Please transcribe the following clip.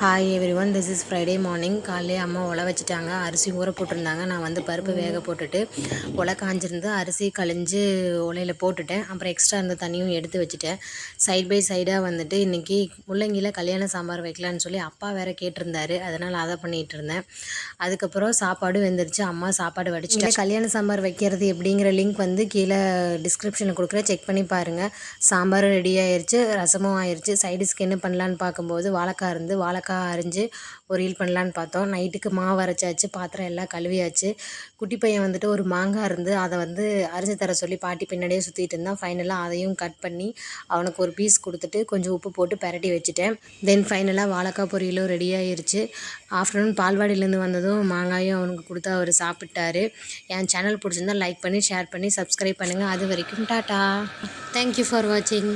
Hi every one, this is Friday morning. காலையிலே அம்மா உல வச்சுட்டாங்க. அரிசி ஊற போட்டிருந்தாங்க. நான் வந்து பருப்பு வேக போட்டுட்டு உல காஞ்சிருந்து அரிசி கழிஞ்சு உலையில் போட்டுட்டேன். அப்புறம் எக்ஸ்ட்ரா இருந்த தண்ணியும் எடுத்து வச்சுட்டேன். சைட் பை சைடாக வந்துட்டு இன்றைக்கி முள்ளங்கியில் கல்யாண சாம்பார் வைக்கலான்னு சொல்லி அப்பா வேறு கேட்டிருந்தாரு. அதனால் அதை பண்ணிகிட்டு இருந்தேன். அதுக்கப்புறம் சாப்பாடு வெந்துருச்சு. அம்மா சாப்பாடு வடிச்சுட்டு கல்யாண சாம்பார் வைக்கிறது எப்படிங்கிற லிங்க் வந்து கீழே டிஸ்கிரிப்ஷனில் கொடுக்குறேன், செக் பண்ணி பாருங்கள். சாம்பாரும் ரெடி ஆயிடுச்சு, ரசமும் ஆயிடுச்சு. சைடிஸ்க்கு என்ன பண்ணலான்னு பார்க்கும்போது வாழைக்காய் இருந்து வாழைக்காய் அரிஞ்சு பொரியல் பண்ணலான்னு பார்த்தோம். நைட்டுக்கு மாவு அரைச்சாச்சு, பாத்திரம் எல்லாம் கழுவியாச்சு. குட்டி பையன் வந்துட்டு ஒரு மாங்காய் இருந்து அதை வந்து அரிஞ்சு தர சொல்லி பாட்டி பின்னாடியே சுற்றிட்டு இருந்தான். ஃபைனலாக அதையும் கட் பண்ணி அவனுக்கு ஒரு பீஸ் கொடுத்துட்டு கொஞ்சம் உப்பு போட்டு பரட்டி வச்சுட்டேன். தென் ஃபைனலாக வாழைக்காய் பொரியலும் ரெடி ஆயிடுச்சு. ஆஃப்டர்நூன் பால்வாடியிலேருந்து வந்ததும் மாங்காயும் அவனுக்கு கொடுத்து அவர் சாப்பிட்டாரு. என் சேனல் பிடிச்சிருந்தா லைக் பண்ணி ஷேர் பண்ணி சப்ஸ்கிரைப் பண்ணுங்கள். அது வரைக்கும் டாட்டா. தேங்க்யூ ஃபார் வாட்சிங்.